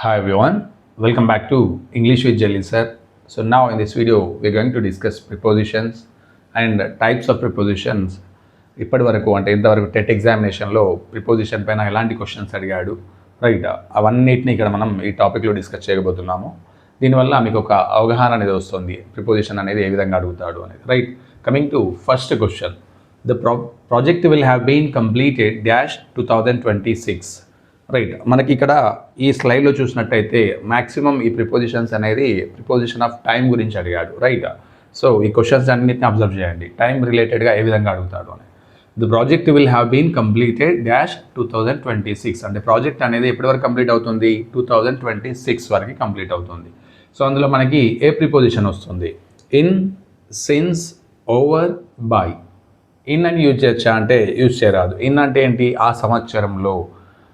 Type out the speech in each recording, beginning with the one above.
Hi everyone, welcome back to English with Jelly sir. So now in this video we're going to discuss prepositions and types of prepositions. ఇప్పటి వరకు అంటే ఇంతవరకు TET ఎగ్జామినేషన్లో preposition పైన ఎలాంటి questions అడిగాడు right అవన్నిటిని ఇక్కడ మనం ఈ టాపిక్లో డిస్కస్ చేయబోతున్నాము. దీనివల్ల మీకు ఒక అవగాహన అనేది వస్తుంది ప్రిపోజిషన్ అనేది ఏ విధంగా అడుగుతాడు అనేది. Right, coming to first question, the project will have been completed dash 2026. Right, మనకి ఇక్కడ ఈ స్లైడ్లో చూసినట్టయితే మ్యాక్సిమం ఈ ప్రిపోజిషన్స్ అనేది ప్రిపోజిషన్ ఆఫ్ టైం గురించి అడిగాడు. రైట్, సో ఈ క్వశ్చన్స్ అన్నిటిని అబ్జర్వ్ చేయండి, టైం రిలేటెడ్గా ఏ విధంగా అడుగుతాడు అని. The project will have been completed dash 2026 అంటే ప్రాజెక్ట్ అనేది ఎప్పటి వరకు కంప్లీట్ అవుతుంది? 2026 వరకు కంప్లీట్ అవుతుంది. సో అందులో మనకి ఏ ప్రిపోజిషన్ వస్తుంది? In, since, over, by. In అని యూజ్ చేయొచ్చా అంటే యూజ్ చేయరాదు. ఇన్ అంటే ఏంటి? ఆ సంవత్సరంలో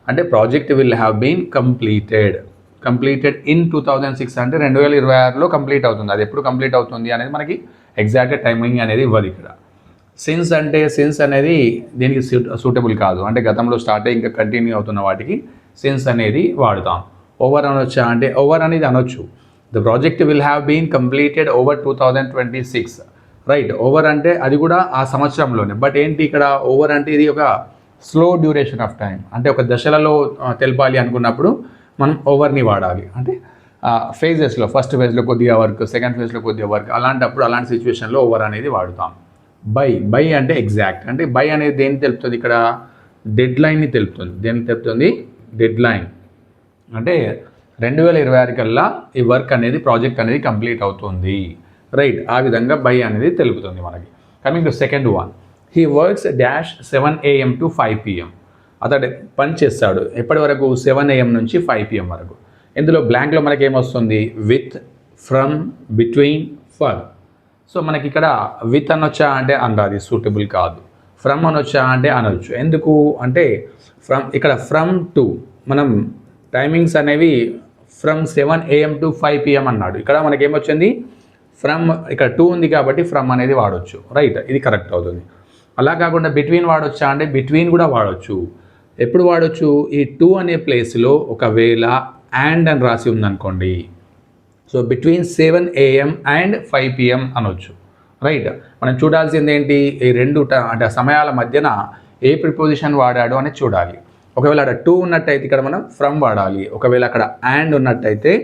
అంటే project will have been completed in 2006 అంటే 2026లో కంప్లీట్ అవుతుంది. అది ఎప్పుడు కంప్లీట్ అవుతుంది అనేది మనకి ఎగ్జాక్ట్ టైమింగ్ అనేది ఇవ్వదు ఇక్కడ. సిన్స్ అంటే సిన్స్ అనేది దీనికి సూటబుల్ కాదు, అంటే గతంలో స్టార్ట్ అయ్యి ఇంకా కంటిన్యూ అవుతున్న వాటికి సిన్స్ అనేది వాడుతాం. ఓవర్ అనొచ్చా అంటే ఓవర్ అనేది అనొచ్చు. The project will have been completed over 2026. Right, over అంటే అది కూడా ఆ సంవత్సరంలోనే. బట్ ఏంటి ఇక్కడ ఓవర్ అంటే ఇది ఒక స్లో డ్యూరేషన్ ఆఫ్ టైం, అంటే ఒక దశలలో తెలపాలి అనుకున్నప్పుడు మనం ఓవర్ని వాడాలి. అంటే ఫేజెస్లో ఫస్ట్ ఫేజ్లో కొద్దిగా వర్క్, సెకండ్ ఫేజ్లో కొద్దిగా వర్క్, అలాంటప్పుడు అలాంటి సిచ్యువేషన్లో ఓవర్ అనేది వాడుతాం. బై అంటే ఎగ్జాక్ట్, అంటే బై అనేది దేన్ని తెలుపుతుంది? ఇక్కడ డెడ్ లైన్ని తెలుపుతుంది. దేన్ని తెలుపుతుంది? Dead line. అంటే 2026 కల్లా ఈ వర్క్ అనేది ప్రాజెక్ట్ అనేది కంప్లీట్ అవుతుంది. రైట్, ఆ విధంగా బై అనేది తెలుపుతుంది మనకి. Coming to second one, he works dash 7 AM to 5 PM. అతడు పని చేస్తాడు ఎప్పటి వరకు? 7 AM నుంచి 5 PM వరకు. ఇందులో బ్లాంక్లో మనకి ఏమొస్తుంది? With, from, between, for. So మనకి ఇక్కడ విత్ అనొచ్చా అంటే అనరాది, సూటబుల్ కాదు. ఫ్రమ్ అనొచ్చా అంటే అనొచ్చు. ఎందుకు అంటే ఇక్కడ ఫ్రమ్ టు మనం టైమింగ్స్ అనేవి ఫ్రమ్ 7 AM to 5 PM అన్నాడు. ఇక్కడ మనకి ఏమొచ్చింది? ఫ్రమ్, ఇక్కడ 2 ఉంది కాబట్టి ఫ్రమ్ అనేది వాడవచ్చు. రైట్, ఇది కరెక్ట్ అవుతుంది. అలా కాకుండా బిట్వీన్ వాడొచ్చా అంటే బిట్వీన్ కూడా వాడవచ్చు. ఎప్పుడు వాడచ్చు? ఈ 2 అనే ప్లేస్లో ఒకవేళ అండ్ అని రాసి ఉందనుకోండి, so between 7 AM and 5 PM అనొచ్చు. రైట్, మనం చూడాల్సింది ఏంటి? ఈ రెండు అంటే సమయాల మధ్యన ఏ ప్రిపోజిషన్ వాడాడు అని చూడాలి. ఒకవేళ అక్కడ 2 ఉన్నట్టయితే ఇక్కడ మనం ఫ్రమ్ వాడాలి, ఒకవేళ అక్కడ అండ్ ఉన్నట్టయితే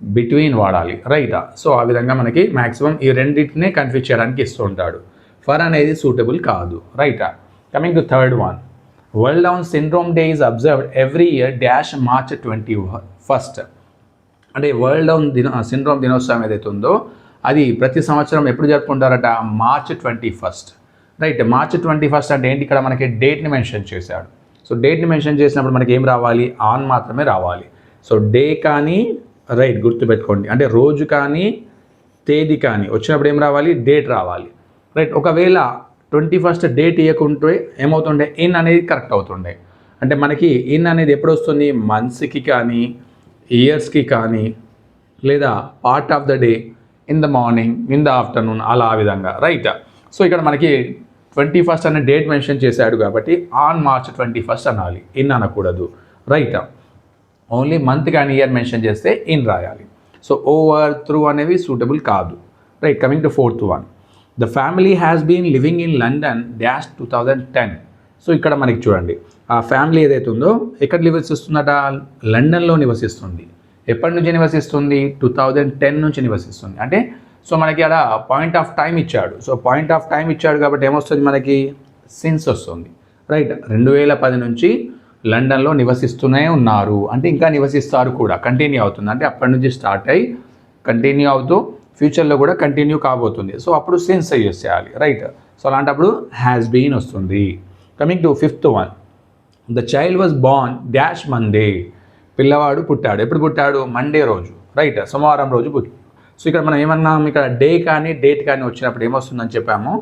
బిట్వీన్ వాడాలి. రైట్, సో ఆ విధంగా మనకి మ్యాక్సిమం ఈ రెండింటినే కన్ఫ్యూజ్ చేయడానికి ఇస్తూ ఉంటాడు. ఫర్ అనేది సూటబుల్ కాదు. Right, coming to third one, world down syndrome day is observed every year dash March 21. అంటే వరల్డ్ డౌన్ సిండ్రోమ్ దినోత్సవం ఏదైతే ఉందో అది ప్రతి సంవత్సరం ఎప్పుడు జరుపుకుంటారట? March 21. రైట్, March 21 అంటే ఏంటి? ఇక్కడ మనకి డేట్ని మెన్షన్ చేశాడు. సో డేట్ని మెన్షన్ చేసినప్పుడు మనకి ఏం రావాలి? ఆన్ మాత్రమే రావాలి. సో డే కానీ, రైట్ గుర్తుపెట్టుకోండి, అంటే రోజు కానీ తేదీ కానీ వచ్చినప్పుడు ఏం రావాలి? డేట్ రావాలి. రైట్, ఒకవేళ 21 డేట్ ఇవ్వకుంటే ఏమవుతుండే? ఇన్ అనేది కరెక్ట్ అవుతుండే. అంటే మనకి ఇన్ అనేది ఎప్పుడు వస్తుంది? మంత్స్కి కానీ, ఇయర్స్కి కానీ, లేదా part of the day, in the morning, in the afternoon, అలా ఆ విధంగా. రైట్, సో ఇక్కడ మనకి 21 అనే డేట్ మెన్షన్ చేశాడు కాబట్టి ఆన్ March 21 అనాలి, ఇన్ అనకూడదు. రైట్, ఓన్లీ మంత్ కానీ ఇయర్ మెన్షన్ చేస్తే ఇన్ రాయాలి. సో ఓవర్, త్రూ అనేవి సూటబుల్ కాదు. Right, coming to fourth one, the family has been living in London dash 2010. So ఇక్కడ మనకి చూడండి, ఆ ఫ్యామిలీ ఏదైతే ఉందో ఎక్కడ నివసిస్తుందట? లండన్లో నివసిస్తుంది. ఎప్పటి నుంచి నివసిస్తుంది? 2010 నుంచి నివసిస్తుంది. అంటే సో మనకి అక్కడ పాయింట్ ఆఫ్ టైం ఇచ్చాడు. సో పాయింట్ ఆఫ్ టైం ఇచ్చాడు కాబట్టి ఏమొస్తుంది మనకి? సిన్స్ వస్తుంది. రైట్, 2010 నుంచి లండన్లో నివసిస్తూనే ఉన్నారు, అంటే ఇంకా నివసిస్తారు కూడా, కంటిన్యూ అవుతుంది. అంటే అప్పటి నుంచి స్టార్ట్ అయ్యి కంటిన్యూ అవుతూ ఫ్యూచర్లో కూడా కంటిన్యూ కాబోతుంది. సో అప్పుడు సిన్స్ యూస్ చేయాలి. రైట్, సో అలాంటప్పుడు హ్యాస్ బీన్ వస్తుంది. Coming to fifth one, the child was born dash Monday. పిల్లవాడు పుట్టాడు. ఎప్పుడు పుట్టాడు? మండే రోజు. రైట్, సోమవారం రోజు పుట్టాడు. సో ఇక్కడ మనం ఏమన్నాం? ఇక్కడ డే కానీ డేట్ కానీ వచ్చినప్పుడు ఏమొస్తుందని చెప్పాము?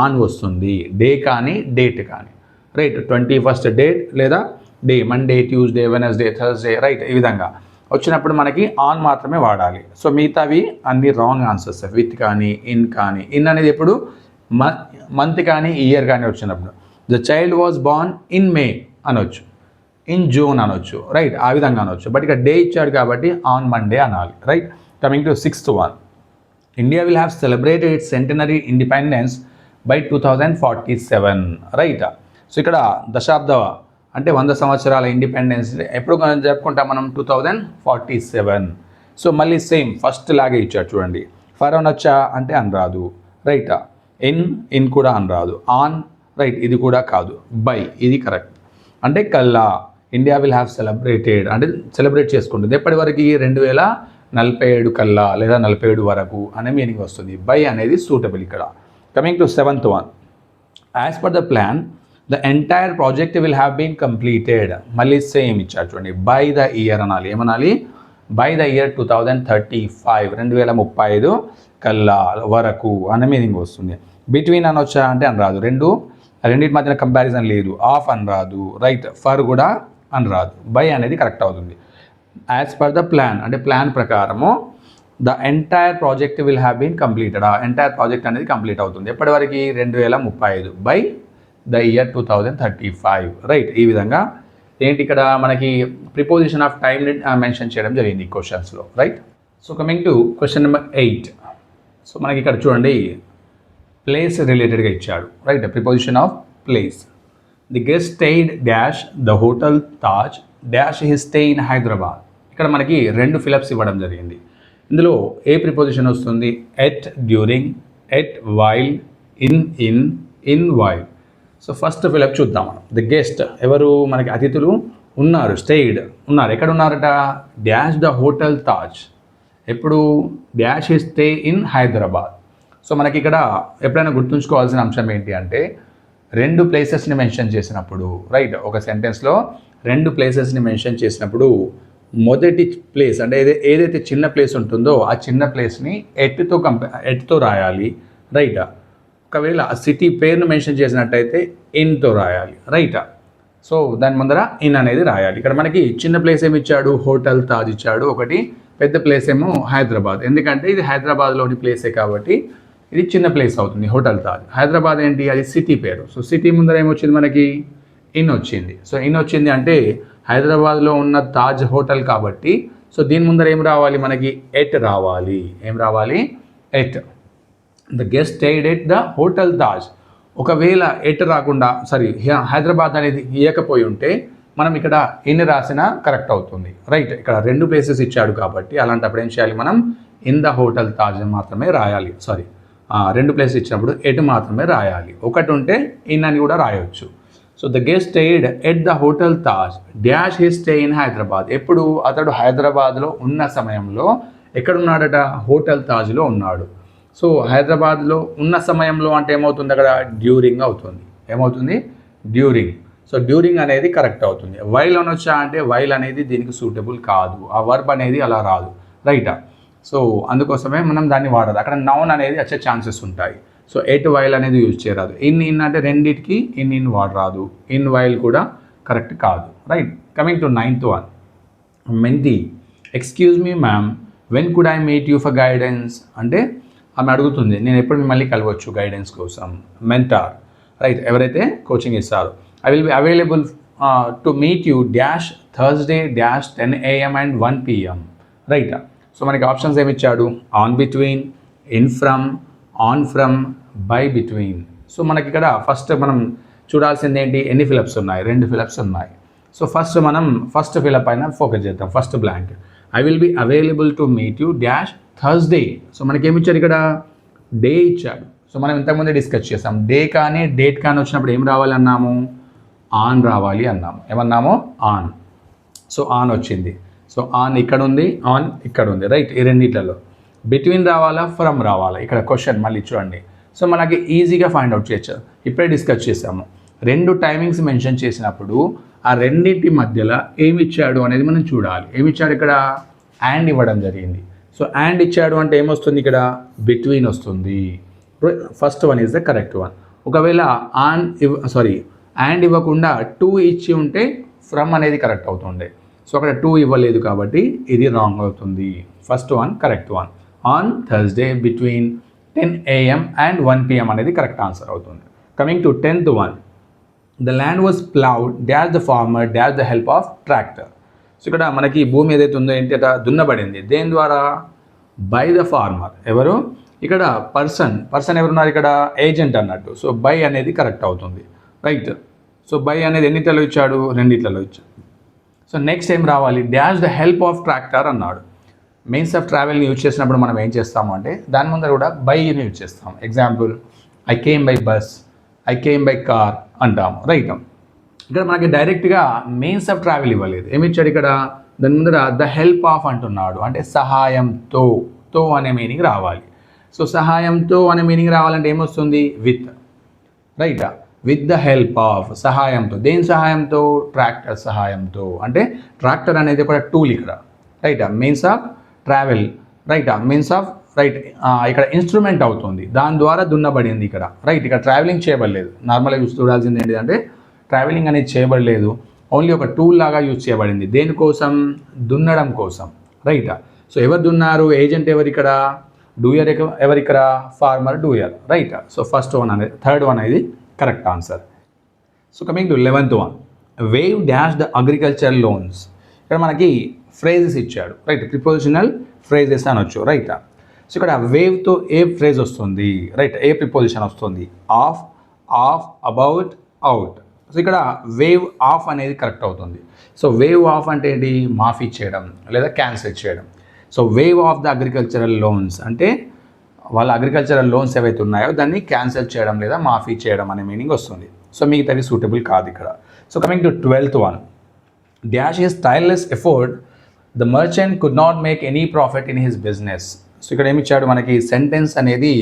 ఆన్ వస్తుంది. డే కానీ డేట్ కానీ. రైట్, 21 డేట్ లేదా day, Monday, Tuesday, Wednesday, Thursday, right, ఈ విధంగా వచ్చినప్పుడు మనకి ఆన్ మాత్రమే వాడాలి. సో మిగతావి అన్ని రాంగ్ ఆన్సర్స్. విత్ కానీ, ఇన్ కానీ. ఇన్ అనేది ఎప్పుడు? మంత్ కానీ ఇయర్ కానీ వచ్చినప్పుడు. The child was born in May అనొచ్చు. ఇన్ జూన్ అనొచ్చు, రైట్, ఆ విధంగా అనొచ్చు. బట్ ఇక్కడ డే ఇచ్చాడు కాబట్టి ఆన్ మండే అనాలి, right. Coming to 6th one, India will have celebrated it's centenary independence by 2047, right. So ఇక్కడ దశాబ్ద అంటే 100 సంవత్సరాల ఇండిపెండెన్స్ ఎప్పుడు జరుపుకుంటాం మనం? 2047. సో మళ్ళీ సేమ్ ఫస్ట్ లాగే ఇచ్చాడు చూడండి. ఫర్ అనొచ్చా అంటే అనరాదు, రైట్. ఇన్ కూడా అనరాదు. ఆన్, రైట్, ఇది కూడా కాదు. బై, ఇది కరెక్ట్. అంటే కల్లా ఇండియా విల్ హ్యావ్ సెలబ్రేటెడ్ అంటే సెలబ్రేట్ చేసుకుంటుంది ఎప్పటి వరకు? 2047 కల్లా లేదా 47 వరకు అనే మీనింగ్ వస్తుంది. బై అనేది సూటబుల్ ఇక్కడ. Coming to 7th one, as per the plan the entire project will have been completed. మళ్ళీ సేమ్ ఇచ్చారు చూడండి. బై ద ఇయర్ అనాలి. ఏమనాలి? బై ద ఇయర్ 2035, 2035 కల్లా వరకు అనే మీనింగ్ వస్తుంది. బిట్వీన్ అనొచ్చా అంటే అనరాదు. రెండింటి మధ్యన కంపారిజన్ లేదు. Of అనరాదు, right. ఫర్ కూడా అనరాదు. బై అనేది కరెక్ట్ అవుతుంది. యాజ్ పర్ ద ప్లాన్ అంటే ప్లాన్ ప్రకారము the entire project will have been completed. ఆ ఎంటైర్ ప్రాజెక్ట్ అనేది కంప్లీట్ అవుతుంది ఎప్పటివరకు? 2035 బై ద ఇయర్ 2035, రైట్. ఈ విధంగా ఏంటి ఇక్కడ మనకి ప్రిపోజిషన్ ఆఫ్ టైం మెన్షన్ చేయడం జరిగింది ఈ క్వశ్చన్స్లో, right. So coming to question number 8. So మనకి ఇక్కడ చూడండి ప్లేస్ రిలేటెడ్గా ఇచ్చాడు, right. Preposition of place. The guest stayed dash the hotel Taj dash his stay in Hyderabad. ఇక్కడ మనకి 2 ఫిలప్స్ ఇవ్వడం జరిగింది. ఇందులో ఏ ప్రిపోజిషన్ వస్తుంది? At, during, at, while, in while. So first fill up చూద్దాం మనం. ది గెస్ట్ ఎవరు? మనకి అతిథులు ఉన్నారు, స్టేడ్ ఉన్నారు. ఎక్కడ ఉన్నారట? Dash the hotel Taj. ఎప్పుడు? Dash his stay in Hyderabad. So మనకి ఇక్కడ ఎప్పుడైనా గుర్తుంచుకోవాల్సిన అంశం ఏంటి అంటే 2 ప్లేసెస్ని మెన్షన్ చేసినప్పుడు, రైట్, ఒక సెంటెన్స్లో 2 ప్లేసెస్ని మెన్షన్ చేసినప్పుడు మొదటి ప్లేస్ అంటే ఏదైతే చిన్న ప్లేస్ ఉంటుందో ఆ చిన్న ప్లేస్ని ఎట్తో రాయాలి, రైట్. ఒకవేళ ఆ సిటీ పేరును మెన్షన్ చేసినట్టయితే ఇన్తో రాయాలి, రైట్. సో దాని ముందర ఇన్ అనేది రాయాలి. ఇక్కడ మనకి చిన్న ప్లేస్ ఏమి ఇచ్చాడు? హోటల్ తాజ్ ఇచ్చాడు. ఒకటి పెద్ద ప్లేస్ ఏమో హైదరాబాద్. ఎందుకంటే ఇది హైదరాబాద్లోని ప్లేసే కాబట్టి ఇది చిన్న ప్లేస్ అవుతుంది హోటల్ తాజ్. హైదరాబాద్ ఏంటి? అది సిటీ పేరు. సో సిటీ ముందర ఏమొచ్చింది మనకి? ఇన్ వచ్చింది. సో ఇన్ వచ్చింది అంటే హైదరాబాద్లో ఉన్న తాజ్ హోటల్ కాబట్టి సో దీని ముందర ఏం రావాలి మనకి? ఎట్ రావాలి. ఏం రావాలి? At. The guest stayed at the hotel Taj. ఒకవేళ ఎట్ రాకుండా హైదరాబాద్ అనేది ఇవ్వకపోయి ఉంటే మనం ఇక్కడ ఇన్ రాసినా కరెక్ట్ అవుతుంది, రైట్. ఇక్కడ 2 ప్లేసెస్ ఇచ్చాడు కాబట్టి అలాంటప్పుడు ఏం చేయాలి మనం? ఇన్ ద హోటల్ తాజ్ మాత్రమే రాయాలి. 2 ప్లేసెస్ ఇచ్చినప్పుడు ఎట్ మాత్రమే రాయాలి. ఒకటి ఉంటే ఇన్ అని కూడా రాయొచ్చు. So the guest stayed at the hotel Taj dash his stay in Hyderabad. ఎప్పుడు? అతడు హైదరాబాద్లో ఉన్న సమయంలో ఎక్కడున్నాడట? హోటల్ తాజ్లో ఉన్నాడు. సో హైదరాబాద్లో ఉన్న సమయంలో అంటే ఏమవుతుంది? అక్కడ డ్యూరింగ్ అవుతుంది. ఏమవుతుంది? డ్యూరింగ్. సో డ్యూరింగ్ అనేది కరెక్ట్ అవుతుంది. వైల్ అనొచ్చా అంటే వైల్ అనేది దీనికి సూటబుల్ కాదు. ఆ వర్బ్ అనేది అలా రాదు, రైటా. సో అందుకోసమే మనం దాన్ని వాడదు. అక్కడ నౌన్ అనేది వచ్చే ఛాన్సెస్ ఉంటాయి. సో ఎట్ వైల్ అనేది యూజ్ చేయరాదు. ఇన్ అంటే రెండింటికి ఇన్ వాడరాదు. ఇన్ వైల్ కూడా కరెక్ట్ కాదు, right. Coming to 9th one, mentee. Excuse me ma'am, when could I meet you for guidance. అంటే ఆమె అడుగుతుంది నేను ఎప్పుడు మిమ్మల్ని కలవచ్చు గైడెన్స్ కోసం. మెంటార్, రైట్, ఎవరైతే కోచింగ్ ఇస్తారో. I will be available to meet you dash Thursday dash 10 AM and 1 PM, right. So మనకి ఆప్షన్స్ ఏమి ఇచ్చాడు? On between, in from, on from, by between. So మనకి ఇక్కడ ఫస్ట్ మనం చూడాల్సింది ఏంటి? ఎన్ని ఫిలప్స్ ఉన్నాయి? 2 ఫిలప్స్ ఉన్నాయి. సో మనం ఫస్ట్ ఫిలప్ అయినా ఫోకస్ చేద్దాం. First blank. I will be available to meet you dash Thursday. So మనకి ఏమి ఇచ్చారు ఇక్కడ? డే ఇచ్చాడు. సో మనం ఇంతకుముందే డిస్కస్ చేసాం. డే కానీ డేట్ కానీ వచ్చినప్పుడు ఏం రావాలి అన్నాము? ఆన్ రావాలి అన్నాము. ఏమన్నాము? ఆన్. సో ఆన్ వచ్చింది. సో ఆన్ ఇక్కడ ఉంది, ఆన్ ఇక్కడ ఉంది, రైట్. ఈ రెండిట్లలో బిట్వీన్ రావాలా, ఫ్రమ్ రావాలా? ఇక్కడ క్వశ్చన్ మళ్ళీ చూడండి. సో మనకి ఈజీగా ఫైండ్ అవుట్ చేయొచ్చు. ఇప్పుడే డిస్కస్ చేసాము. 2 టైమింగ్స్ మెన్షన్ చేసినప్పుడు ఆ రెండింటి మధ్యలో ఏమి ఇచ్చాడు అనేది మనం చూడాలి. ఏమి ఇచ్చాడు ఇక్కడ? అండ్ ఇవ్వడం జరిగింది. సో అండ్ ఇచ్చాడు అంటే ఏమొస్తుంది ఇక్కడ? బిట్వీన్ వస్తుంది. First one is the correct one. ఒకవేళ అండ్ ఇవ్వకుండా 2 ఇచ్చి ఉంటే ఫ్రమ్ అనేది కరెక్ట్ అవుతుండే. సో అక్కడ 2 ఇవ్వలేదు కాబట్టి ఇది రాంగ్ అవుతుంది. First one correct one. On Thursday between 10 AM and 1 PM అనేది కరెక్ట్ ఆన్సర్ అవుతుంది. Coming to 10th one, the land was ploughed dash the farmer dash the help of tractor. So ఇక్కడ మనకి భూమి ఏదైతే ఉందో ఏంటి అట దున్నబడింది దేని ద్వారా? By the farmer. ఎవరు ఇక్కడ? పర్సన్ ఎవరున్నారు ఇక్కడ? ఏజెంట్ అన్నట్టు. సో బై అనేది కరెక్ట్ అవుతుంది, రైట్. సో బై అనేది ఎన్నిట్లలో ఇచ్చాడు? రెండిట్లలో ఇచ్చాడు. సో నెక్స్ట్ ఏం రావాలి? Dash the help of tractor అన్నాడు. మీన్స్ ఆఫ్ ట్రావెల్ని యూజ్ చేసినప్పుడు మనం ఏం చేస్తాము అంటే దాని ముందర కూడా బైని యూజ్ చేస్తాం. Example, I came by bus, I came by car అంటాము, రైట్. ఇక్కడ మనకి డైరెక్ట్గా మీన్స్ ఆఫ్ ట్రావెల్ ఇవ్వలేదు. ఏమి ఇచ్చాడు ఇక్కడ? దాని ముందర ద హెల్ప్ ఆఫ్ అంటున్నాడు, అంటే సహాయంతో. తో అనే మీనింగ్ రావాలి. సో సహాయంతో అనే మీనింగ్ రావాలంటే ఏమొస్తుంది? With, right. With the help of, సహాయంతో. దేని సహాయంతో? ట్రాక్టర్ సహాయంతో. అంటే ట్రాక్టర్ అనేది ఒక టూల్ ఇక్కడ, right. Means of travel, right. Means of, right. ఇక్కడ ఇన్స్ట్రుమెంట్ అవుతుంది, దాని ద్వారా దున్నబడింది ఇక్కడ, రైట్. ఇక్కడ ట్రావెలింగ్ చేయబడలేదు. నార్మల్గా చూడాల్సింది ఏంటిదంటే ట్రావెలింగ్ అనేది చేయబడలేదు, ఓన్లీ ఒక టూల్ లాగా యూజ్ చేయబడింది. దేనికోసం? దున్నడం కోసం, రైట్. సో ఎవరు దున్నారు? ఏజెంట్ ఎవరు ఇక్కడ? డూయర్ ఎవరు ఇక్కడ? Farmer doer, right. So first one అనేది, థర్డ్ వన్ అనేది correct answer. So coming to 11th one, waive dash the agriculture loans. ఇక్కడ మనకి ఫ్రేజెస్ ఇచ్చాడు, రైట్. ప్రిపోజిషనల్ ఫ్రేజెస్ అనొచ్చు, రైట్. సో ఇక్కడ వేవ్తో ఏ ఫ్రేజ్ వస్తుంది? రైట్. ఏ ప్రిపోజిషన్ వస్తుంది? Of, of, about, out. So ఇక్కడ వేవ్ ఆఫ్ అనేది కరెక్ట్ అవుతుంది. సో వేవ్ ఆఫ్ అంటే ఏంటి? మాఫీ చేయడం లేదా క్యాన్సిల్ చేయడం. So waive off the agricultural loans అంటే వాళ్ళ అగ్రికల్చరల్ లోన్స్ ఏవైతే ఉన్నాయో దాన్ని క్యాన్సిల్ చేయడం లేదా మాఫీ చేయడం అనే మీనింగ్ వస్తుంది. సో మిగతావి సూటబుల్ కాదు ఇక్కడ. So coming to 12th one, dash his tyreless effort the merchant could not make any profit in his business. So ఇక్కడ ఏమి ఇచ్చాడు మనకి? సెంటెన్స్ అనేది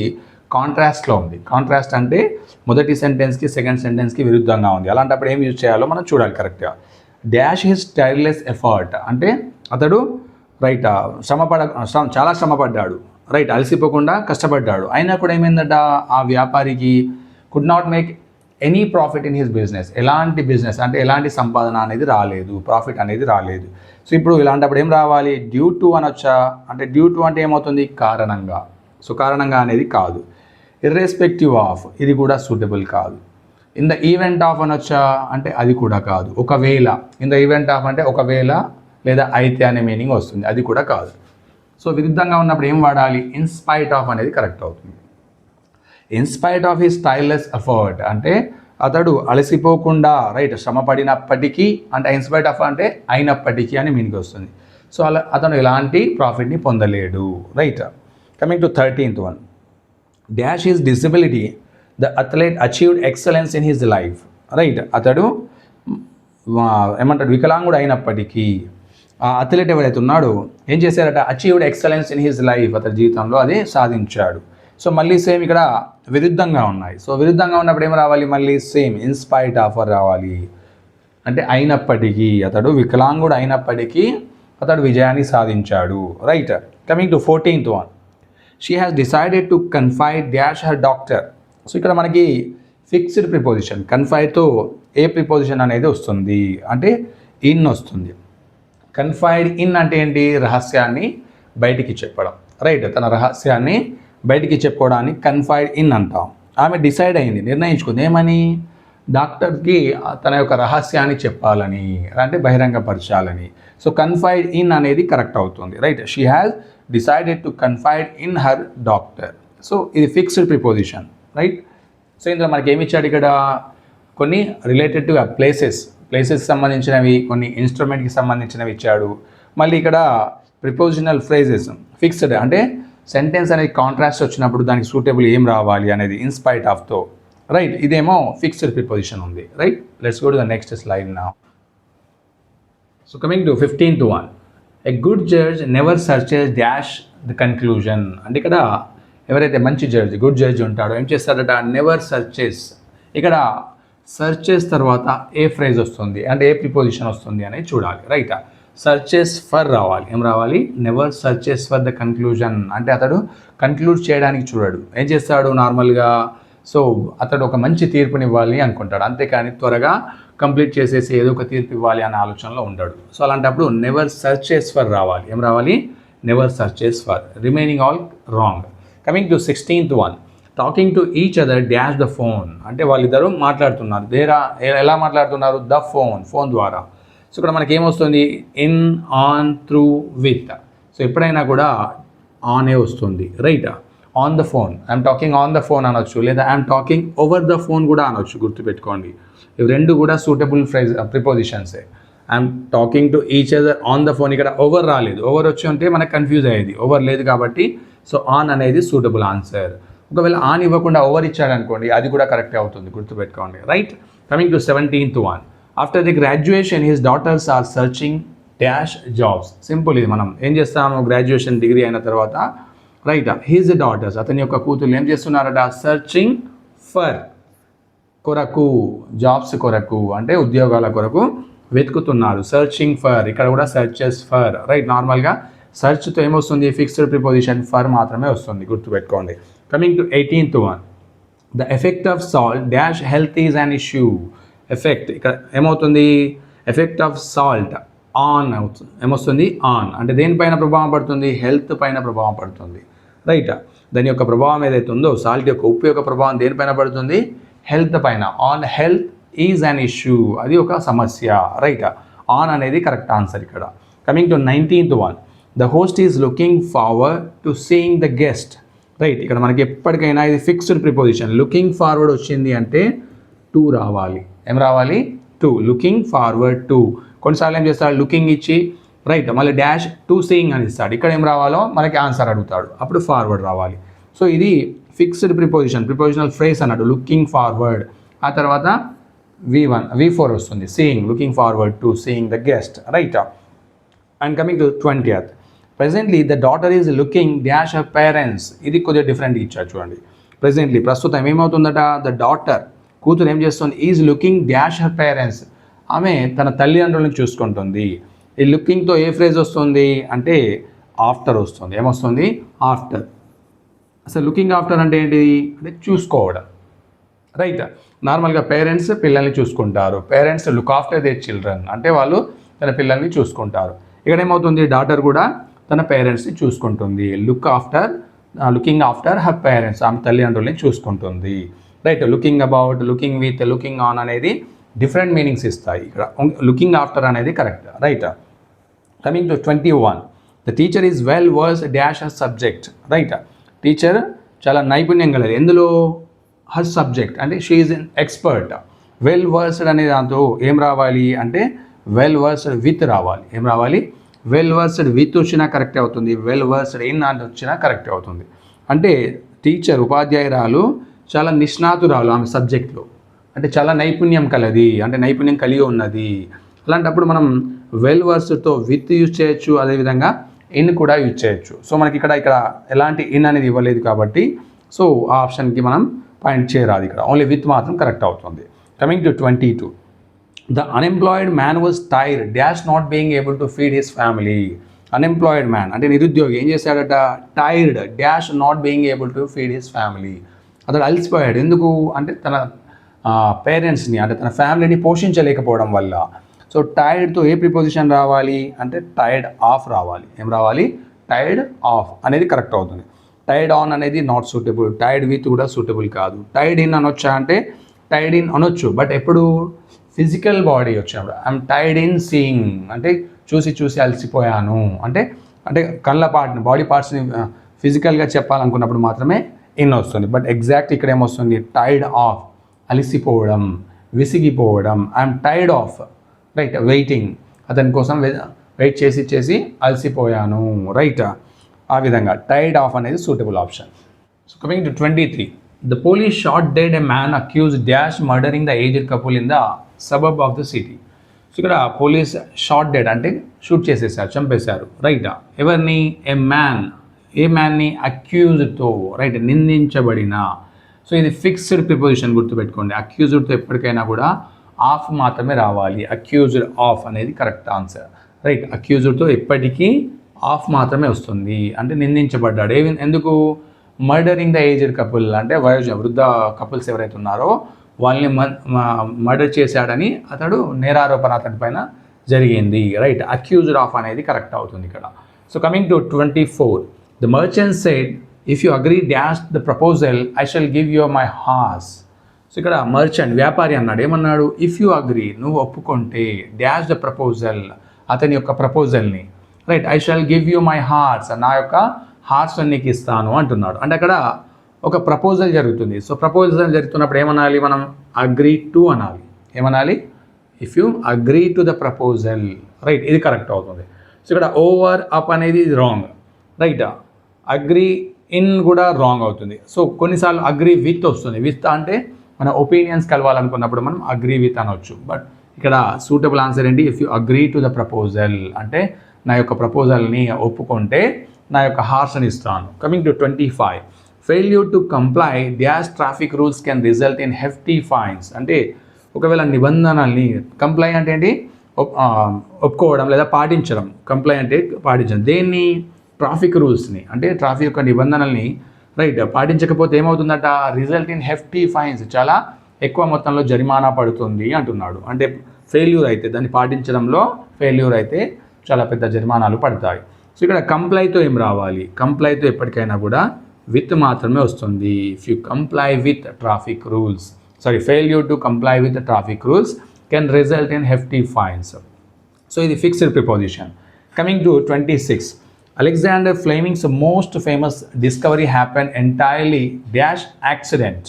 కాంట్రాస్ట్లో ఉంది. కాంట్రాస్ట్ అంటే మొదటి సెంటెన్స్కి సెకండ్ సెంటెన్స్కి విరుద్ధంగా ఉంది. అలాంటప్పుడు ఏం యూజ్ చేయాలో మనం చూడాలి కరెక్ట్గా. డాష్ హిస్ టైర్లెస్ ఎఫర్ట్ అంటే అతడు, రైట్, చాలా శ్రమపడ్డాడు, రైట్. అలసిపోకుండా కష్టపడ్డాడు. అయినా కూడా ఏమైందట? ఆ వ్యాపారికి could not make any profit in his business. ఎలాంటి బిజినెస్ అంటే ఎలాంటి సంపాదన అనేది రాలేదు, ప్రాఫిట్ అనేది రాలేదు. సో ఇప్పుడు ఇలాంటప్పుడు ఏం రావాలి? డ్యూ టు అనొచ్చా? అంటే డ్యూ టు అంటే ఏమవుతుంది? కారణంగా. సో కారణంగా అనేది కాదు. ఇర్రెస్పెక్టివ్ ఆఫ్, ఇది కూడా సూటబుల్ కాదు. ఇన్ ద ఈవెంట్ ఆఫ్ అనొచ్చా? అంటే అది కూడా కాదు. ఒకవేళ, ఇన్ ద ఈవెంట్ ఆఫ్ అంటే ఒకవేళ లేదా అయితే అనే మీనింగ్ వస్తుంది, అది కూడా కాదు. సో విరుద్ధంగా ఉన్నప్పుడు ఏం వాడాలి? ఇన్స్పైట్ ఆఫ్ అనేది కరెక్ట్ అవుతుంది. In spite of his tyreless effort అంటే అతడు అలసిపోకుండా, రైట్, శ్రమపడినప్పటికీ, అంటే ఇన్స్పైట్ ఆఫ్ అంటే అయినప్పటికీ అని మీనింగ్ వస్తుంది. సో అతను ఎలాంటి ప్రాఫిట్ని పొందలేడు, right. Coming to 13th one, dash his disability the athlete achieved excellence in his life, right. అతడు ఏమంటాడు? వికలాంగుడు అయినప్పటికీ ఆ అథ్లెట్ ఎవరైతే ఉన్నాడో ఏం చేశారట? Achieved excellence in his life, అతని జీవితంలో అది సాధించాడు. సో మళ్ళీ సేమ్ ఇక్కడ విరుద్ధంగా ఉన్నాయి. సో విరుద్ధంగా ఉన్నప్పుడు ఏం రావాలి? మళ్ళీ సేమ్ ఇన్స్పైట్ ఆఫ్ రావాలి. అంటే అయినప్పటికీ, అతడు వికలాంగుడు అయినప్పటికీ అతడు విజయాన్ని సాధించాడు, right. Coming to 14th one, she has decided to confine dash her doctor. So ఇక్కడ మనకి ఫిక్స్డ్ ప్రిపోజిషన్, కన్ఫైడ్తో ఏ ప్రిపోజిషన్ అనేది వస్తుంది అంటే ఇన్ వస్తుంది. కన్ఫైడ్ ఇన్ అంటే ఏంటి? రహస్యాన్ని బయటికి చెప్పడం, రైట్. తన రహస్యాన్ని బయటికి చెప్పుకోవడాన్ని కన్ఫైడ్ ఇన్ అంటాం. ఆమె డిసైడ్ అయింది, నిర్ణయించుకుంది ఏమని? డాక్టర్కి తన యొక్క రహస్యాన్ని చెప్పాలని, అంటే బహిరంగపరచాలని. సో కన్ఫైడ్ ఇన్ అనేది కరెక్ట్ అవుతుంది, right. She has decided to confine in her doctor. So ఇది ఫిక్స్డ్ ప్రిపోజిషన్, రైట్. సో ఇందులో మనకి ఏమి ఇచ్చాడు ఇక్కడ? కొన్ని రిలేటెడ్ టు ప్లేసెస్ సంబంధించినవి, కొన్ని ఇన్స్ట్రుమెంట్కి సంబంధించినవి ఇచ్చాడు. మళ్ళీ ఇక్కడ ప్రిపోజిషనల్ ఫ్రేజెస్ ఫిక్స్డ్ అంటే సెంటెన్స్ అనేది కాంట్రాస్ట్ వచ్చినప్పుడు దానికి సూటబుల్ ఏం రావాలి అనేది ఇన్స్పైట్ ఆఫ్తో, రైట్. ఇదేమో ఫిక్స్డ్ ప్రిపోజిషన్ ఉంది, right. Let's go to the next slide now. So coming to 15th one, a good judge never searches dash the conclusion. అంటే ఇక్కడ ఎవరైతే మంచి జడ్జ్, గుడ్ జడ్జ్ ఉంటాడో ఏం చేస్తాడట? Never searches. ఇక్కడ సర్చెస్ తర్వాత ఏ ఫ్రేజ్ వస్తుంది అంటే ఏ ప్రిపోజిషన్ వస్తుంది అనేది చూడాలి, రైట్. సర్చెస్ ఫర్ రావాలి. ఏం రావాలి? Never searches for the conclusion అంటే అతడు కన్క్లూడ్ చేయడానికి చూడాడు. ఏం చేస్తాడు నార్మల్గా? సో అతడు ఒక మంచి తీర్పుని ఇవ్వాలి అనుకుంటాడు, అంతేకాని త్వరగా కంప్లీట్ చేసేసి ఏదో ఒక తీర్పు ఇవ్వాలి అనే ఆలోచనలో ఉంటాడు. సో అలాంటప్పుడు నెవర్ సర్చెస్ ఫర్ రావాలి. ఏం రావాలి? Never searches for. Remaining all wrong. Coming to 16th one, talking to each other dash the phone అంటే వాళ్ళిద్దరూ మాట్లాడుతున్నారు. ఎలా మాట్లాడుతున్నారు? ద ఫోన్ ద్వారా. సో ఇక్కడ మనకి ఏమొస్తుంది? In, on, through, with. So ఎప్పుడైనా కూడా ఆనే వస్తుంది, right. On the phone, I'm talking on the phone అనొచ్చు, లేదా I'm talking over the phone కూడా అనొచ్చు. గుర్తుపెట్టుకోండి, ఇవి రెండు కూడా సూటబుల్ ప్రిపోజిషన్సే. I'm talking to each other on the phone, ఇక్కడ ఓవర్ రాలేదు. ఓవర్ వచ్చి ఉంటే మనకు కన్ఫ్యూజ్ అయ్యేది, ఓవర్ లేదు కాబట్టి సో ఆన్ అనేది సూటబుల్ ఆన్సర్. ఒకవేళ ఆన్ ఇవ్వకుండా ఓవర్ ఇచ్చాడనుకోండి, అది కూడా కరెక్టే అవుతుంది. గుర్తుపెట్టుకోండి, right. Coming to 17th one. After the graduation his daughters are searching dash jobs. Simple ఇది. మనం ఏం చేస్తాము? గ్రాడ్యుయేషన్ డిగ్రీ అయిన తర్వాత, రైట్, హిజ్ డాటర్స్ అతని యొక్క కూతుర్లు ఏం చేస్తున్నారట? సర్చింగ్ ఫర్, కొరకు, జాబ్స్ కొరకు అంటే ఉద్యోగాల కొరకు వెతుకుతున్నారు. సర్చింగ్ ఫర్, ఇక్కడ కూడా సర్చెస్ ఫర్, రైట్. నార్మల్గా సర్చ్తో ఏమొస్తుంది? ఫిక్స్డ్ ప్రిపోజిషన్ ఫర్ మాత్రమే వస్తుంది. గుర్తుపెట్టుకోండి. Coming to 18th one. The effect of salt dash health is an issue. Effect ఇక్కడ ఏమవుతుంది? ఎఫెక్ట్ ఆఫ్ సాల్ట్ ఆన్ అవుతుంది. ఏమొస్తుంది? ఆన్ అంటే దేనిపైన ప్రభావం పడుతుంది? హెల్త్ పైన ప్రభావం పడుతుంది, రైట్. దాని యొక్క ప్రభావం ఏదైతే ఉందో, సాల్ట్ యొక్క ఉప్పు యొక్క ప్రభావం దేనిపైన పడుతుంది? హెల్త్ పైన. On health is an issue, అది ఒక సమస్య, రైట్. ఆన్ అనేది కరెక్ట్ ఆన్సర్ ఇక్కడ. Coming to 19th one. The host is looking forward to seeing the guest, right. ఇక్కడ మనకి ఎప్పటికైనా ఇది ఫిక్స్డ్ ప్రిపోజిషన్. లుకింగ్ ఫార్వర్డ్ వచ్చింది అంటే టు రావాలి. ఏం రావాలి? టు. Looking forward to. కొన్నిసార్లు ఏం చేస్తాడు? లుకింగ్ ఇచ్చి, రైట్, మళ్ళీ డాష్ టు సీయింగ్ అని ఇస్తాడు. ఇక్కడ ఏం రావాలో మనకి ఆన్సర్ అడుగుతాడు, అప్పుడు ఫార్వర్డ్ రావాలి. సో ఇది ఫిక్స్డ్ ప్రిపోజిషనల్ ఫ్రేజ్ అన్నట్టు, లుకింగ్ ఫార్వర్డ్. ఆ తర్వాత V4 వస్తుంది, seeing, looking forward to seeing the guest, right. And coming to 20th. Presently the daughter is looking dash her parents. ఇది కొద్దిగా డిఫరెంట్ ఇచ్చారు చూడండి. ప్రెజెంట్లీ ప్రస్తుతం ఏమవుతుందట? ద డాటర్, కూతురు ఏం చేస్తుంది? Is looking dash her parents, ఆమె తన తల్లిదండ్రులను చూసుకుంటుంది. ఈ లుకింగ్తో ఏ ఫ్రేజ్ వస్తుంది అంటే ఆఫ్టర్ వస్తుంది. ఏమొస్తుంది? ఆఫ్టర్. అసలు లుకింగ్ ఆఫ్టర్ అంటే ఏంటి? అంటే చూసుకోవడం, రైట్. నార్మల్గా పేరెంట్స్ పిల్లల్ని చూసుకుంటారు. Parents look after their children అంటే వాళ్ళు తన పిల్లల్ని చూసుకుంటారు. ఇక్కడ ఏమవుతుంది? డాటర్ కూడా తన పేరెంట్స్ని చూసుకుంటుంది. లుకింగ్ ఆఫ్టర్ హర్ పేరెంట్స్, ఆమె తల్లిదండ్రులని చూసుకుంటుంది, right. Looking about, looking with, looking on అనేది డిఫరెంట్ మీనింగ్స్ ఇస్తాయి. ఇక్కడ లుకింగ్ ఆఫ్టర్ అనేది correct, right. Coming to 21. The teacher is well versed dash her subject, right. Teacher చాలా నైపుణ్యం కలది ఎందులో? హర్ సబ్జెక్ట్ అంటే she is an expert. Well versed అనే దాంతో ఏం రావాలి అంటే వెల్ వర్స్డ్ విత్ రావాలి. ఏం రావాలి? వెల్ వర్స్డ్ విత్ వచ్చినా కరెక్ట్ అవుతుంది, వెల్ వర్స్డ్ ఇన్ అని వచ్చినా కరెక్ట్ అవుతుంది. అంటే టీచర్, ఉపాధ్యాయురాలు చాలా నిష్ణాతురాలు ఆమె సబ్జెక్ట్లో, అంటే చాలా నైపుణ్యం కలది, అంటే నైపుణ్యం కలిగి ఉన్నది. అలాంటప్పుడు మనం వెల్ వర్స్డ్తో విత్ యూజ్ చేయొచ్చు, అదేవిధంగా ఇన్ కూడా యూజ్ చేయొచ్చు. సో మనకి ఇక్కడ ఎలాంటి ఇన్ అనేది ఇవ్వలేదు కాబట్టి సో ఆ ఆప్షన్కి మనం పాయింట్ చేయరాదు. ఇక్కడ ఓన్లీ విత్ మాత్రం కరెక్ట్ అవుతుంది. Coming to 22. The unemployed man was tired dash not being able to feed his family. Unemployed man అంటే నిరుద్యోగి ఏం చేశాడట? Tired dash not being able to feed his family. అతడు అలసిపోయాడు. ఎందుకు అంటే తన పేరెంట్స్ని అంటే తన ఫ్యామిలీని పోషించలేకపోవడం వల్ల. సో టైర్డ్తో ఏ ప్రిపోజిషన్ రావాలి అంటే టైర్డ్ ఆఫ్ రావాలి. ఏం రావాలి? టైర్డ్ ఆఫ్ అనేది కరెక్ట్ అవుతుంది. టైర్డ్ ఆన్ అనేది నాట్ సూటబుల్, టైర్డ్ విత్ కూడా సూటబుల్ కాదు. టైర్డ్ ఇన్ అనొచ్చా అంటే టైర్డ్ ఇన్ అనొచ్చు, బట్ ఎప్పుడు ఫిజికల్ బాడీ వచ్చినప్పుడు. ఐఎమ్ టైర్డ్ ఇన్ సీయింగ్ అంటే చూసి అలసిపోయాను అంటే కళ్ళ బాడీ పార్ట్స్ని ఫిజికల్గా చెప్పాలనుకున్నప్పుడు మాత్రమే ఇన్ వస్తుంది. బట్ ఎగ్జాక్ట్ ఇక్కడ ఏమొస్తుంది? టైర్డ్ ఆఫ్, అలసిపోవడం, విసిగిపోవడం. I'm tired of, right, waiting, అతని కోసం వెయిట్ చేసి అలసిపోయాను, రైట్. ఆ విధంగా టైర్డ్ ఆఫ్ అనేది suitable option. So coming to 23. The police shot dead a man accused dash murdering the aged couple in the suburb of the city. So ఇక్కడ police shot dead అంటే shoot చేసేసారు, చంపేశారు, right. ఎవరిని? ఏ మ్యాన్ని? అక్యూజ్డ్తో, right, నిందించబడిన. సో ఇది ఫిక్స్డ్ ప్రిపోజిషన్, గుర్తుపెట్టుకోండి. అక్యూజ్డ్తో ఎప్పటికైనా కూడా ఆఫ్ మాత్రమే రావాలి. అక్యూజ్డ్ ఆఫ్ అనేది కరెక్ట్ ఆన్సర్, రైట్. అక్యూజ్డ్తో ఎప్పటికీ ఆఫ్ మాత్రమే వస్తుంది, అంటే నిందించబడ్డాడు. ఎందుకు? మర్డరింగ్ ద ఏజ్డ్ కపుల్ అంటే వృద్ధ కపుల్స్ ఎవరైతే ఉన్నారో వాళ్ళని మర్డర్ చేశాడని అతడు నేరారోపణ అతడి పైన జరిగింది, రైట్. అక్యూజ్డ్ ఆఫ్ అనేది కరెక్ట్ అవుతుంది ఇక్కడ. So coming to 24. The merchant said if you agree dash the proposal I shall give you my horse. So ఇక్కడ మర్చెంట్ వ్యాపారి అన్నాడు, ఏమన్నాడు, ఇఫ్ యూ అగ్రీ నువ్వు ఒప్పుకుంటే డాష్ ద ప్రపోజల్ అతని యొక్క ప్రపోజల్ని, right, I shall give you my hearts నా యొక్క హార్ట్స్ నీకు ఇస్తాను అంటున్నాడు. అంటే అక్కడ ఒక ప్రపోజల్ జరుగుతుంది. సో ప్రపోజల్ జరుగుతున్నప్పుడు ఏమనాలి మనం, అగ్రీ టు అనాలి. ఏమనాలి, if you agree to the proposal, right, ఇది కరెక్ట్ అవుతుంది. సో ఇక్కడ ఓవర్ అప్ అనేది రాంగ్, రైట్, అగ్రీ ఇన్ కూడా రాంగ్ అవుతుంది. సో కొన్నిసార్లు అగ్రీ విత్ వస్తుంది. విత్ అంటే మన ఒపీనియన్స్ కలవాలనుకున్నప్పుడు మనం అగ్రీ విత్ అనవచ్చు. బట్ ఇక్కడ సూటబుల్ ఆన్సర్ ఏంటి, if you agree to the proposal అంటే నా యొక్క ప్రపోజల్ని ఒప్పుకుంటే నా యొక్క హార్స్ని ఇస్తాను. Coming to 25, failure to comply dash traffic rules can result in hefty fines. అంటే ఒకవేళ నిబంధనల్ని, కంప్లై అంటే ఏంటి, ఒప్పుకోవడం లేదా పాటించడం, కంప్లై అంటే పాటించడం, దేన్ని, ట్రాఫిక్ రూల్స్ని, అంటే ట్రాఫిక్ యొక్క నిబంధనల్ని, రైట్, పాటించకపోతే ఏమవుతుందట, రిజల్ట్ ఇన్ హెఫ్టీ ఫైన్స్, చాలా ఎక్కువ మొత్తంలో జరిమానా పడుతుంది అంటున్నాడు. అంటే ఫెయిల్యూర్ అయితే, దాన్ని పాటించడంలో ఫెయిల్యూర్ అయితే చాలా పెద్ద జరిమానాలు పడతాయి. సో ఇక్కడ కంప్లైతో ఏం రావాలి, కంప్లైతో ఎప్పటికైనా కూడా విత్ మాత్రమే వస్తుంది. If you comply with traffic rules, sorry, failure to comply with traffic rules can result in hefty fines. So ఇది fixed preposition. Coming to 26, Alexander Fleming's most famous discovery happened entirely dash accident.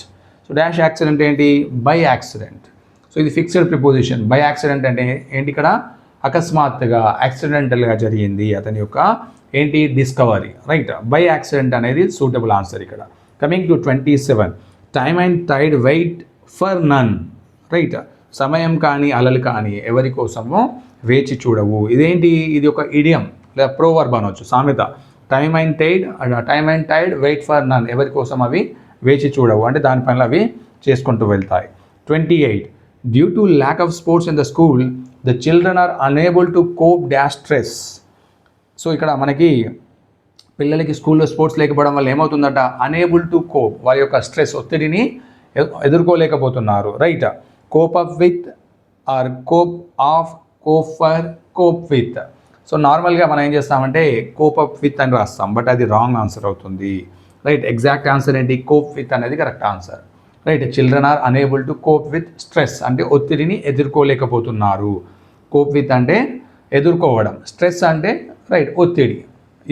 So dash accident ఏంటి, by accident. So ఇది fixed preposition. By accident అంటే ఏంటి, ఇక్కడ అకస్మాత్తుగా యాక్సిడెంటల్గా జరిగింది అతని యొక్క ఏంటి, డిస్కవరీ, రైట్. బై యాక్సిడెంట్ అనేది సూటబుల్ ఆన్సర్ ఇక్కడ. Coming to 27, time and tide wait for none, right, సమయం కానీ అలలు కానీ ఎవరి కోసమో వేచి చూడవు. ఇదేంటి, ఇది ఒక ఇడియం లేదా ప్రోవర్బ్ అనవచ్చు, సామెత. Time and tide wait for none, ఎవరి కోసం అవి వేచి చూడవు, అంటే దాని పనులు అవి చేసుకుంటూ వెళ్తాయి. 28, due to lack of sports in the school the children are unable to cope dash stress. So ఇక్కడ మనకి పిల్లలకి స్కూల్లో స్పోర్ట్స్ లేకపోవడం వల్ల ఏమవుతుందట, అనేబుల్ టు కోప్, వారి యొక్క స్ట్రెస్, ఒత్తిడిని ఎదుర్కోలేకపోతున్నారు, right. Cope up with or cope of, cope for, cope with. So నార్మల్గా మనం ఏం చేస్తామంటే కోప్ అప్ విత్ అని రాస్తాం, బట్ అది రాంగ్ ఆన్సర్ అవుతుంది, రైట్. ఎగ్జాక్ట్ ఆన్సర్ ఏంటి, కోప్ విత్ అనేది correct answer, right. Children are unable to cope with stress అంటే ఒత్తిడిని ఎదుర్కోలేకపోతున్నారు. కోప్ విత్ అంటే ఎదుర్కోవడం, స్ట్రెస్ అంటే రైట్ ఒత్తిడి,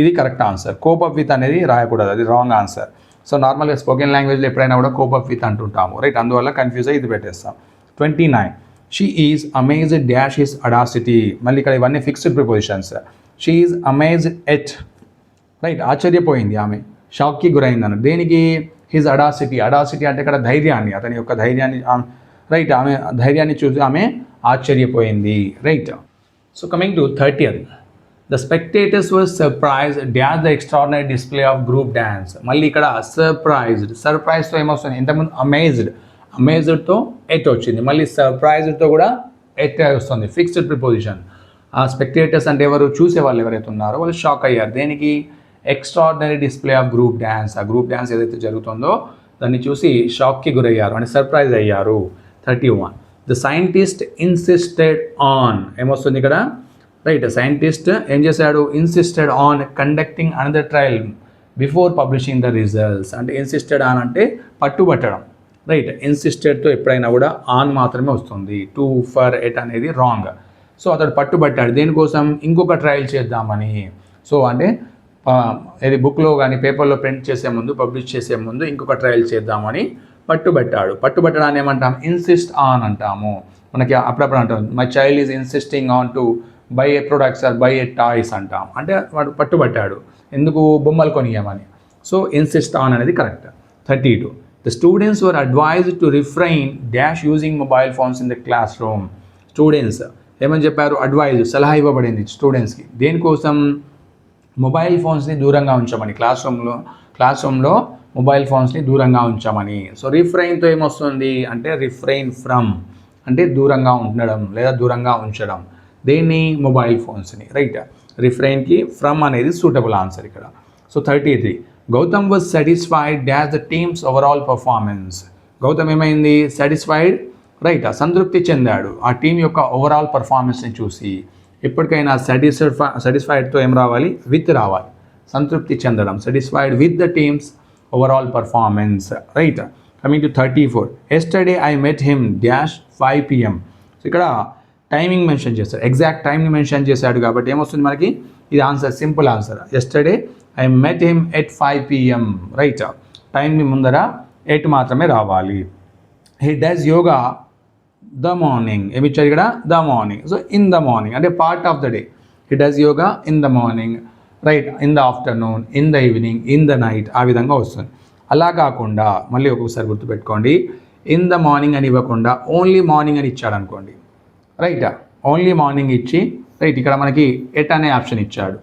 ఇది correct answer. Cope up with అనేది రాయకూడదు, అది రాంగ్ ఆన్సర్. సో నార్మల్గా స్పోకెన్ లాంగ్వేజ్లో ఎప్పుడైనా కూడా కోప్ అప్ విత్ అంటుంటాము, రైట్, అందువల్ల కన్ఫ్యూజ్ అయ్యి ఇది పెట్టేస్తాం. 29, she is amazed dash his audacity. మళ్ళీ ఇక్కడ ఇవన్నీ fixed prepositions. She is amazed at, right, ఆశ్చర్యపోయింది ఆమె, షాక్కి గురైంది అన్న, దేనికి, హిజ్ అడాసిటీ. అడాసిటీ అంటే ఇక్కడ ధైర్యాన్ని, అతని యొక్క ధైర్యాన్ని, రైట్, ఆమె ధైర్యాన్ని చూసి ఆమె ఆశ్చర్యపోయింది, right. So coming to 30th, the spectators were surprised dash the extraordinary display of group dance. మళ్ళీ ఇక్కడ సర్ప్రైజ్డ్, సర్ప్రైజ్తో ఏమొస్తుంది, ఇంతకుముందు అమేజ్డ్తో ఎట్ వచ్చింది, మళ్ళీ సర్ప్రైజ్డ్తో కూడా ఎట్ వస్తుంది, ఫిక్స్డ్ ప్రిపోజిషన్. ఆ స్పెక్టేటర్స్ అంటే ఎవరు, చూసేవాళ్ళు ఎవరైతే ఉన్నారో వాళ్ళు షాక్ అయ్యారు, దేనికి, extraordinary display of group dance, ఆ గ్రూప్ డ్యాన్స్ ఏదైతే జరుగుతుందో దాన్ని చూసి షాక్కి గురయ్యారు అంటే సర్ప్రైజ్ అయ్యారు. 31, ద సైంటిస్ట్ ఇన్సిస్టెడ్ ఆన్, ఏమొస్తుంది ఇక్కడ, రైట్, సైంటిస్ట్ ఏం చేశాడు, insisted on conducting another trial before publishing the results. అంటే ఇన్సిస్టెడ్ ఆన్ అంటే పట్టుబట్టడం, రైట్. ఇన్సిస్టెడ్తో ఎప్పుడైనా కూడా ఆన్ మాత్రమే వస్తుంది, టు, ఫర్, ఎట్ అనేది రాంగ్. సో అతడు పట్టుబట్టాడు దేనికోసం, ఇంకొక ట్రయల్ చేద్దామని. సో అంటే ఇది బుక్లో కానీ పేపర్లో ప్రింట్ చేసే ముందు, పబ్లిష్ చేసే ముందు ఇంకొక ట్రయల్ చేద్దామని పట్టుబట్టాడు. పట్టుబట్టడాన్ని ఏమంటాం, ఇన్సిస్ట్ ఆన్ అంటాము. మనకి అప్పుడప్పుడు అంటాం, my child is insisting on to buy a products or buy a toys అంటాం, అంటే వాడు పట్టుబట్టాడు ఎందుకు, బొమ్మలు కొనియమని. సో ఇన్సిస్ట్ ఆన్ అనేది correct. 32, the students were advised to refrain dash using mobile phones in the class room. Students ఏమని చెప్పారు, అడ్వైజ్, సలహా ఇవ్వబడింది స్టూడెంట్స్కి, దేనికోసం, మొబైల్ ఫోన్స్ని దూరంగా ఉంచమని, క్లాస్ రూమ్లో మొబైల్ ఫోన్స్ని దూరంగా ఉంచమని. సో రిఫ్రైన్తో ఏమొస్తుంది అంటే రిఫ్రైన్ ఫ్రమ్ అంటే దూరంగా ఉండడం లేదా దూరంగా ఉంచడం, దేన్ని, మొబైల్ ఫోన్స్ని, రైట్. రిఫ్రైన్కి ఫ్రమ్ అనేది సూటబుల్ ఆన్సర్ ఇక్కడ. So 33, Gautam was satisfied dash the team's overall performance. Gautam ఏమైంది, సాటిస్ఫైడ్, రైట్, సంతృప్తి చెందాడు ఆ టీం యొక్క ఓవరాల్ పర్ఫార్మెన్స్ని చూసి. ఎప్పటికైనా సాటిస్ఫైడ్తో ఏం రావాలి, విత్ రావాలి, సంతృప్తి చెందడం, satisfied with the team's overall performance, right? Coming to 34, yesterday I met him dash 5 p.m. So ఇక్కడ టైమింగ్ మెన్షన్ చేస్తాడు, ఎగ్జాక్ట్ టైంని మెన్షన్ చేశాడు కాబట్టి ఏమొస్తుంది మనకి, ఇది answer, simple answer. Yesterday I met him at 5 p.m. Right, టైంని ముందర 8 మాత్రమే రావాలి. He does yoga the morning, ఏమి ఇచ్చారు ఇక్కడ, the morning. So in the morning అంటే part of the day. He does yoga in the morning, right, in the afternoon, in the evening, in the night, ఆ విధంగా వస్తుంది. అలా కాకుండా మళ్ళీ ఒక్కొక్కసారి గుర్తుపెట్టుకోండి, ఇన్ ద మార్నింగ్ అని ఇవ్వకుండా ఓన్లీ మార్నింగ్ అని ఇచ్చాడు అనుకోండి, రైట్, ఓన్లీ మార్నింగ్ ఇచ్చి, రైట్, ఇక్కడ మనకి ఎట్ అనే ఆప్షన్ ఇచ్చాడు,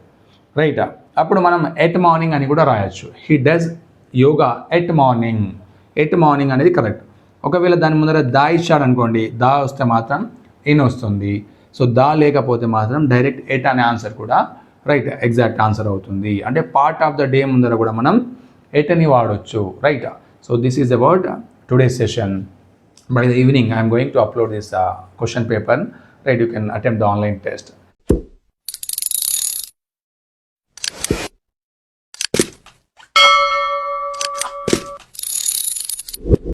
రైట్, అప్పుడు మనం ఎట్ మార్నింగ్ అని కూడా రాయొచ్చు. He does yoga at morning, at morning అనేది కరెక్ట్. ఒకవేళ దాని ముందర దా ఇచ్చాడు అనుకోండి, దా వస్తే మాత్రం ఇన్ వస్తుంది. సో దా లేకపోతే మాత్రం డైరెక్ట్ ఎట్ అనే ఆన్సర్ కూడా రైట్, ఎగ్జాక్ట్ ఆన్సర్ అవుతుంది. అంటే పార్ట్ ఆఫ్ ద డే ముందర కూడా మనం ఎట్ అని వాడవచ్చు, right. So this is about today session. By the evening, I am going to upload this question paper, right? You can attempt the online test.